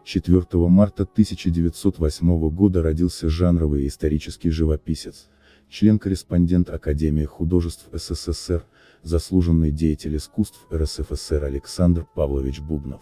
4 марта 1908 года родился жанровый и исторический живописец, член-корреспондент Академии художеств СССР, заслуженный деятель искусств РСФСР Александр Павлович Бубнов.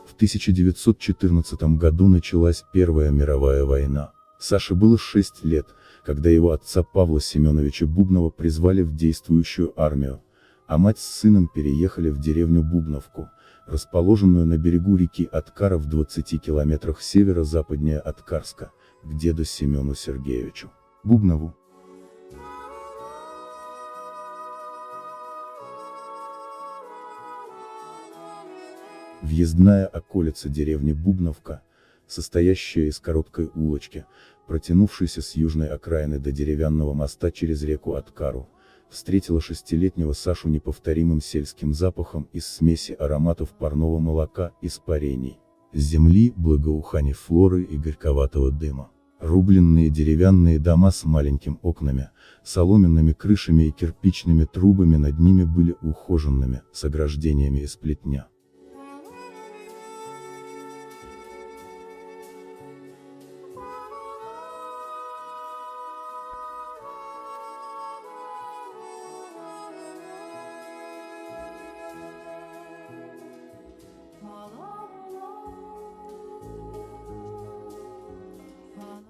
В 1914 году началась Первая мировая война. Саше было 6 лет, когда его отца Павла Семеновича Бубнова призвали в действующую армию, а мать с сыном переехали в деревню Бубновку, расположенную на берегу реки Откара в 20 километрах северо-западнее Откарска, к деду Семену Сергеевичу Бубнову. Въездная околица деревни Бубновка, состоящая из короткой улочки, протянувшейся с южной окраины до деревянного моста через реку Откару, встретила 6-летнего Сашу неповторимым сельским запахом из смеси ароматов парного молока, испарений, земли, благоуханий флоры и горьковатого дыма. Рубленные деревянные дома с маленькими окнами, соломенными крышами и кирпичными трубами над ними были ухоженными, с ограждениями из плетня.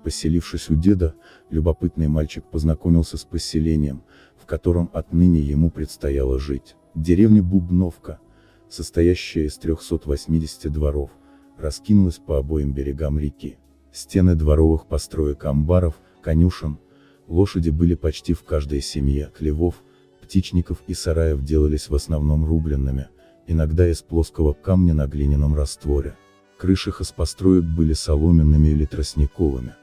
Поселившись у деда, любопытный мальчик познакомился с поселением, в котором отныне ему предстояло жить. Деревня Бубновка, состоящая из 380 дворов, раскинулась по обоим берегам реки. Стены дворовых построек, амбаров, конюшен, лошади были почти в каждой семье, хлевов, птичников и сараев делались в основном рубленными, иногда из плоского камня на глиняном растворе. Крыши хозпостроек были соломенными или тростниковыми.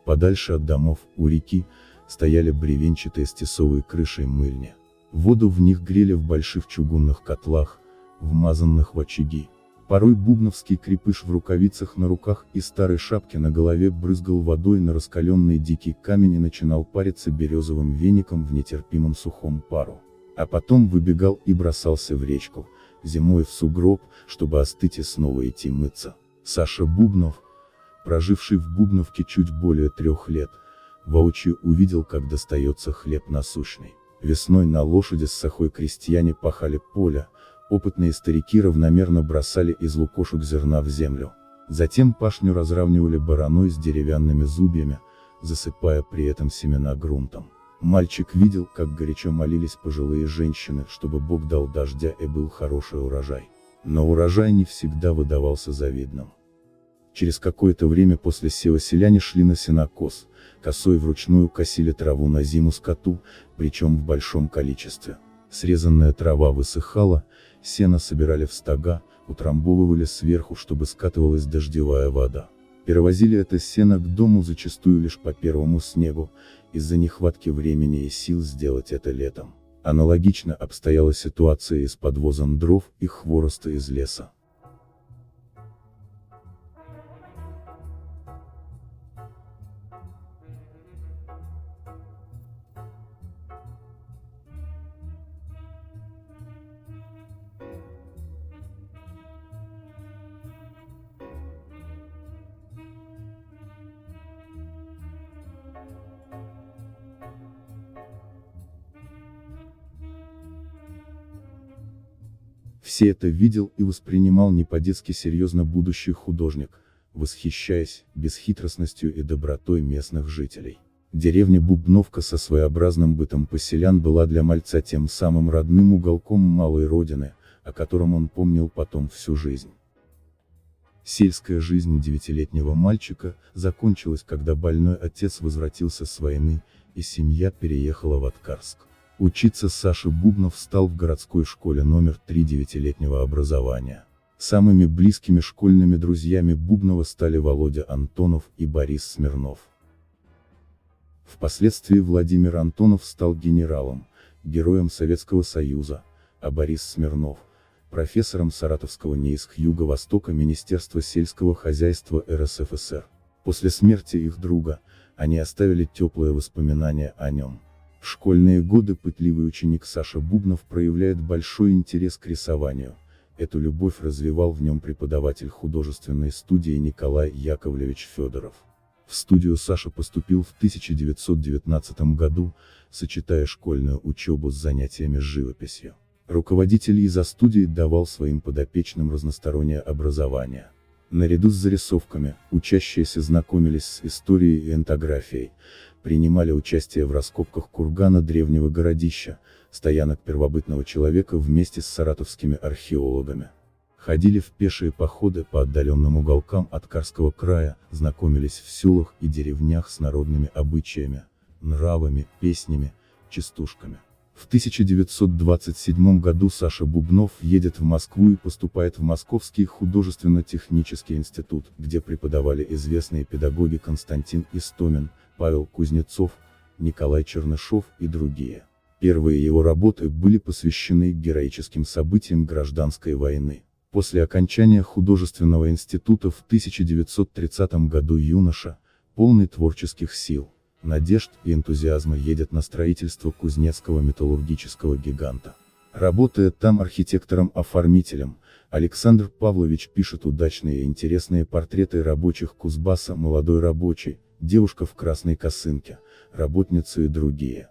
Подальше от домов, у реки, стояли бревенчатые с тесовой крышей мыльни. Воду в них грели в больших чугунных котлах, вмазанных в очаги. Порой бубновский крепыш в рукавицах на руках и старой шапке на голове брызгал водой на раскаленный дикий камень и начинал париться березовым веником в нетерпимом сухом пару. А потом выбегал и бросался в речку, зимой в сугроб, чтобы остыть и снова идти мыться. Саша Бубнов, проживший в Бубновке чуть более 3 лет, воочию увидел, как достается хлеб насущный. Весной на лошади с сахой крестьяне пахали поле, опытные старики равномерно бросали из лукошек зерна в землю. Затем пашню разравнивали бараной с деревянными зубьями, засыпая при этом семена грунтом. Мальчик видел, как горячо молились пожилые женщины, чтобы Бог дал дождя и был хороший урожай. Но урожай не всегда выдавался завидным. Через какое-то время после сева селяне шли на сенокос, косой вручную косили траву на зиму скоту, причем в большом количестве. Срезанная трава высыхала, сено собирали в стога, утрамбовывали сверху, чтобы скатывалась дождевая вода. Перевозили это сено к дому зачастую лишь по первому снегу, из-за нехватки времени и сил сделать это летом. Аналогично обстояла ситуация и с подвозом дров и хвороста из леса. Все это видел и воспринимал не по-детски серьезно будущий художник, восхищаясь бесхитростностью и добротой местных жителей. Деревня Бубновка со своеобразным бытом поселян была для мальца тем самым родным уголком малой родины, о котором он помнил потом всю жизнь. Сельская жизнь 9-летнего мальчика закончилась, когда больной отец возвратился с войны, и семья переехала в Откарск. Учиться Саша Бубнов стал в городской школе номер 3 9-летнего образования. Самыми близкими школьными друзьями Бубнова стали Володя Антонов и Борис Смирнов. Впоследствии Владимир Антонов стал генералом, героем Советского Союза, а Борис Смирнов – профессором Саратовского НИИСК Юго-Востока Министерства сельского хозяйства РСФСР. После смерти их друга, они оставили теплые воспоминания о нем. В школьные годы пытливый ученик Саша Бубнов проявляет большой интерес к рисованию. Эту любовь развивал в нем преподаватель художественной студии Николай Яковлевич Федоров. В студию Саша поступил в 1919 году, сочетая школьную учебу с занятиями живописью. Руководитель из-за студии давал своим подопечным разностороннее образование. Наряду с зарисовками, учащиеся знакомились с историей и энтографией, принимали участие в раскопках кургана древнего городища, стоянок первобытного человека вместе с саратовскими археологами. Ходили в пешие походы по отдаленным уголкам Аткарского края, знакомились в селах и деревнях с народными обычаями, нравами, песнями, частушками. В 1927 году Саша Бубнов едет в Москву и поступает в Московский художественно-технический институт, где преподавали известные педагоги Константин Истомин, Павел Кузнецов, Николай Чернышов и другие. Первые его работы были посвящены героическим событиям гражданской войны. После окончания художественного института в 1930 году юноша, полный творческих сил, надежд и энтузиазма, едет на строительство кузнецкого металлургического гиганта. Работая там архитектором-оформителем, Александр Павлович пишет удачные и интересные портреты рабочих Кузбасса, молодой рабочий, девушка в красной косынке, работница и другие.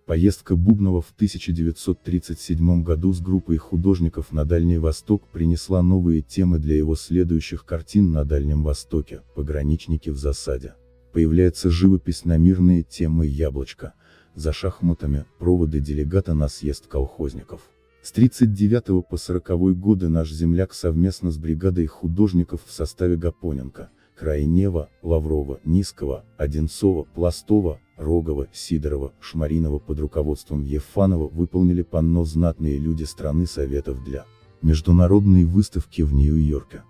Поездка Бубнова в 1937 году с группой художников на Дальний Восток принесла новые темы для его следующих картин на Дальнем Востоке, «Пограничники в засаде». Появляется живопись на мирные темы «Яблочко», «За шахматами», «Проводы делегата на съезд колхозников». С 1939 по 1940 годы наш земляк совместно с бригадой художников в составе Гапоненко, Крайнева, Лаврова, Низкого, Одинцова, Пластова, Рогова, Сидорова, Шмаринова под руководством Ефанова выполнили панно «Знатные люди страны Советов» для международной выставки в Нью-Йорке.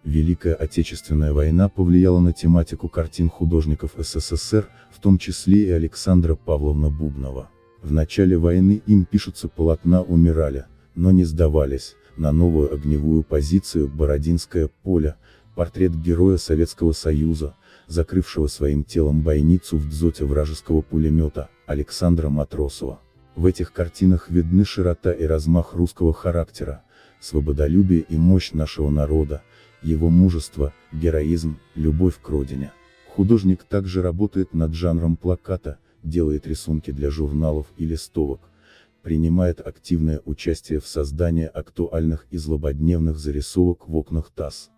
Великая Отечественная война повлияла на тематику картин художников СССР, в том числе и Александра Павловна Бубнова. В начале войны им пишутся полотна «Умирали, но не сдавались», «На новую огневую позицию», «Бородинское поле», портрет героя Советского Союза, закрывшего своим телом бойницу в дзоте вражеского пулемета, Александра Матросова. В этих картинах видны широта и размах русского характера, свободолюбие и мощь нашего народа, его мужество, героизм, любовь к родине. Художник также работает над жанром плаката, делает рисунки для журналов и листовок, принимает активное участие в создании актуальных и злободневных зарисовок в окнах ТАСС.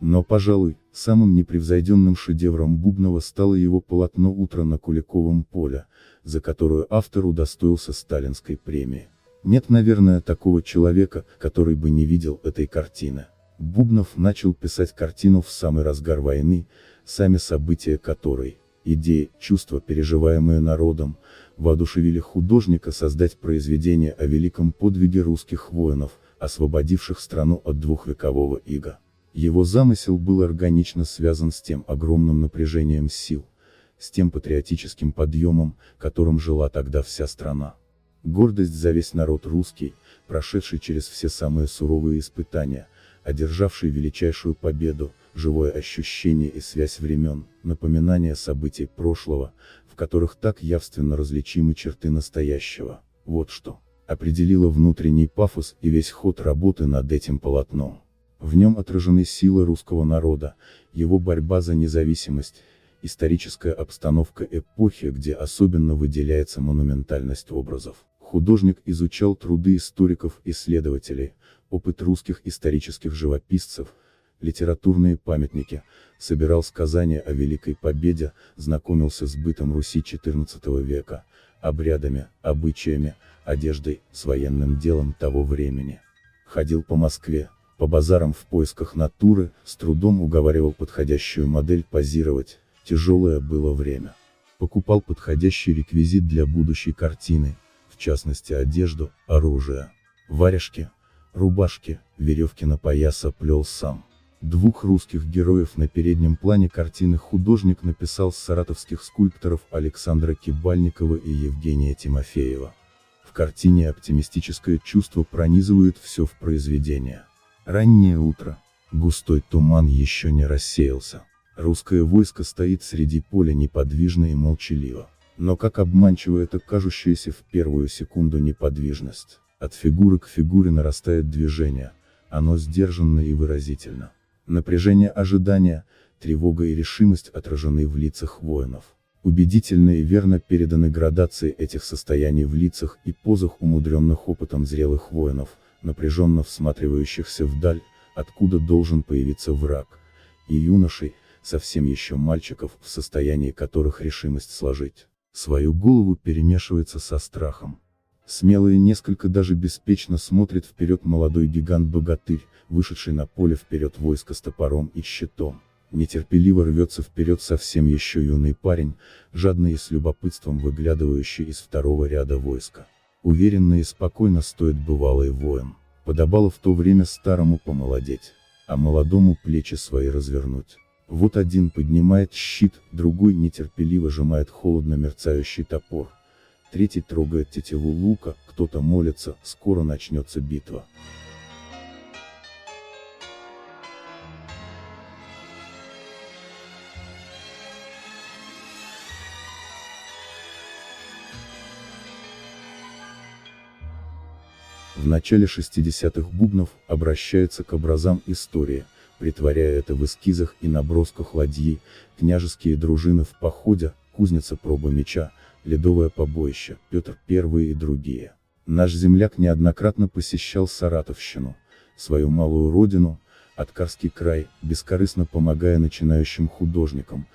Но, пожалуй, самым непревзойденным шедевром Бубнова стало его полотно «Утро на Куликовом поле», за которое автор удостоился сталинской премии. Нет, наверное, такого человека, который бы не видел этой картины. Бубнов начал писать картину в самый разгар войны, сами события которой, идеи, чувства, переживаемые народом, воодушевили художника создать произведение о великом подвиге русских воинов, освободивших страну от двухвекового ига. Его замысел был органично связан с тем огромным напряжением сил, с тем патриотическим подъемом, которым жила тогда вся страна. Гордость за весь народ русский, прошедший через все самые суровые испытания, одержавший величайшую победу, живое ощущение и связь времен, напоминание событий прошлого, в которых так явственно различимы черты настоящего. Вот что определило внутренний пафос и весь ход работы над этим полотном. В нем отражены силы русского народа, его борьба за независимость, историческая обстановка эпохи, где особенно выделяется монументальность образов. Художник изучал труды историков-исследователей, опыт русских исторических живописцев, литературные памятники, собирал сказания о Великой Победе, знакомился с бытом Руси XIV века, обрядами, обычаями, одеждой, с военным делом того времени. Ходил по Москве, по базарам в поисках натуры, с трудом уговаривал подходящую модель позировать, тяжелое было время. Покупал подходящий реквизит для будущей картины, в частности одежду, оружие. Варежки, рубашки, веревки на пояса плел сам. Двух русских героев на переднем плане картины художник написал с саратовских скульпторов Александра Кибальникова и Евгения Тимофеева. В картине оптимистическое чувство пронизывает все в произведение. Раннее утро. Густой туман еще не рассеялся. Русское войско стоит среди поля неподвижно и молчаливо. Но как обманчива эта кажущаяся в первую секунду неподвижность. От фигуры к фигуре нарастает движение, оно сдержанно и выразительно. Напряжение ожидания, тревога и решимость отражены в лицах воинов. Убедительно и верно переданы градации этих состояний в лицах и позах умудренных опытом зрелых воинов, напряженно всматривающихся вдаль, откуда должен появиться враг, и юношей, совсем еще мальчиков, в состоянии которых решимость сложить свою голову перемешивается со страхом. Смело и несколько даже беспечно смотрит вперед молодой гигант-богатырь, вышедший на поле вперед войска с топором и щитом. Нетерпеливо рвется вперед совсем еще юный парень, жадно и с любопытством выглядывающий из второго ряда войска. Уверенно и спокойно стоит бывалый воин. Подобало в то время старому помолодеть, а молодому плечи свои развернуть. Вот один поднимает щит, другой нетерпеливо сжимает холодно мерцающий топор. Третий трогает тетиву лука, кто-то молится, скоро начнется битва. В начале 60-х Бубнов обращается к образам истории, претворяя это в эскизах и набросках ладьи, княжеские дружины в походе, кузница проба меча, ледовое побоище, Петр I и другие. Наш земляк неоднократно посещал Саратовщину, свою малую родину, Аткарский край, бескорыстно помогая начинающим художникам,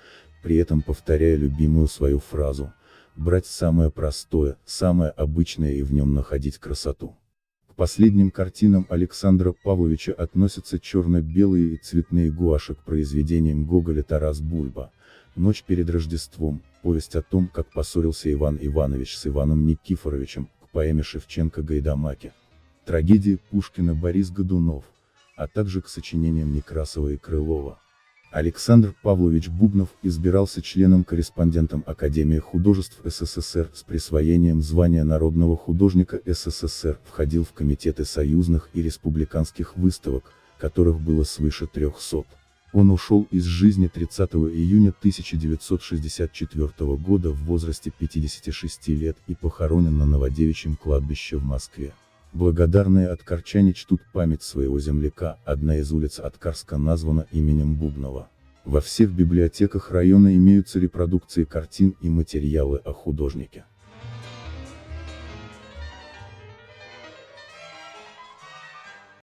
при этом повторяя любимую свою фразу: брать самое простое, самое обычное и в нем находить красоту. К последним картинам Александра Павловича относятся черно-белые и цветные гуаши к произведениям Гоголя Тарас Бульба, «Ночь перед Рождеством», повесть о том, как поссорился Иван Иванович с Иваном Никифоровичем, к поэме Шевченко «Гайдамаки», трагедии Пушкина Борис Годунов, а также к сочинениям Некрасова и Крылова. Александр Павлович Бубнов избирался членом-корреспондентом Академии художеств СССР с присвоением звания Народного художника СССР, входил в комитеты союзных и республиканских выставок, которых было свыше 300. Он ушел из жизни 30 июня 1964 года в возрасте 56 лет и похоронен на Новодевичьем кладбище в Москве. Благодарные аткарчане чтут память своего земляка, одна из улиц Аткарска названа именем Бубнова. Во всех библиотеках района имеются репродукции картин и материалы о художнике.